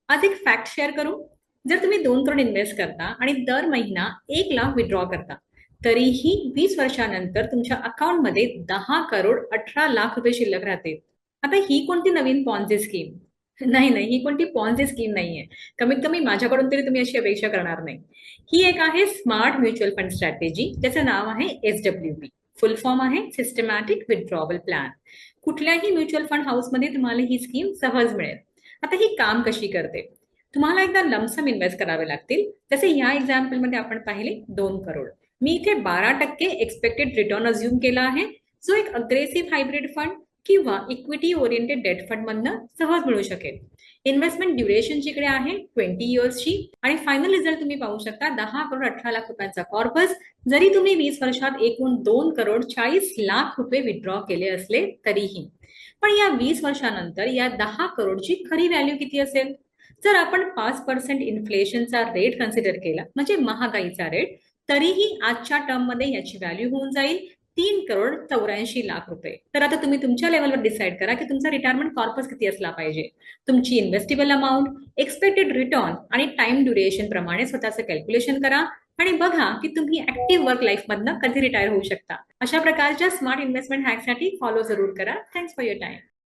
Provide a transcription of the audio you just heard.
आज एक fact share करू. जर तुम्ही 2 करोड इन्व्हेस्ट करता आणि दर महिना 1 लाख विड्रॉ करता, तरीही 20 वर्षानंतर तुमच्या अकाउंटमध्ये 10 करोड 18 लाख रुपये शिल्लक राहते. आता ही कोणती नवीन पॉन्झी स्कीम? नाही नाही, ही कोणती पॉन्झी स्कीम नाहीये. कमीत कमी माझ्याकडून तरी तुम्ही अशी अपेक्षा करणार नाही. ही एक आहे स्मार्ट म्युच्युअल फंड स्ट्रॅटेजी, ज्याचं नाव आहे SWP. फुल फॉर्म आहे सिस्टमॅटिक विथड्रॉवल प्लॅन. कुठल्याही म्युच्युअल फंड हाऊसमध्ये तुम्हाला ही स्कीम सहज मिळेल. आता ही काम कशी करते? तुम्हाला एकदा लमसम इन्व्हेस्ट करावे लागतील. जसे या एक्झाम्पल मध्ये आपण पाहिले 2 करोड. मी इथे 12% एक्सपेक्टेड रिटर्न अज्युम केला आहे, जो एक अग्रेसिव्ह हायब्रिड फंड किंवा इक्विटी ओरिएंटेड डेट फंड मधनं सहज मिळू शकेल. इन्व्हेस्टमेंट ड्युरेशन जिकडे आहे 20 इयर्सची, आणि फायनल रिझल्ट तुम्ही पाहू शकता 10 करोड 18 लाख रुपयांचा कॉर्पस. जरी तुम्ही 20 वर्षात एकूण 2 करोड 40 लाख रुपये विथड्रॉ केले असले तरीही. पण या 20 वर्षानंतर या 10 करोडची खरी व्हॅल्यू किती असेल? जर आपण 5% इन्फ्लेशनचा रेट कन्सिडर केला, म्हणजे महागाईचा रेट, तरीही आजच्या टर्म मध्ये याची व्हॅल्यू होऊन जाईल 3 करोड 84 लाख रुपये. तर आता तुम्ही तुमच्या लेवलवर डिसाईड करा की तुमचा रिटायरमेंट कॉर्पस किती असला पाहिजे. तुमची इन्व्हेस्टेबल अमाऊंट, एक्सपेक्टेड रिटर्न आणि टाइम ड्युरेशन प्रमाणे स्वतःचं कॅल्क्युलेशन करा आणि बघा की तुम्ही ऍक्टिव्ह वर्क लाईफ मधनं कधी रिटायर होऊ शकता. अशा प्रकारच्या स्मार्ट इन्व्हेस्टमेंट हॅकसाठी फॉलो जरूर करा. Thanks for your time.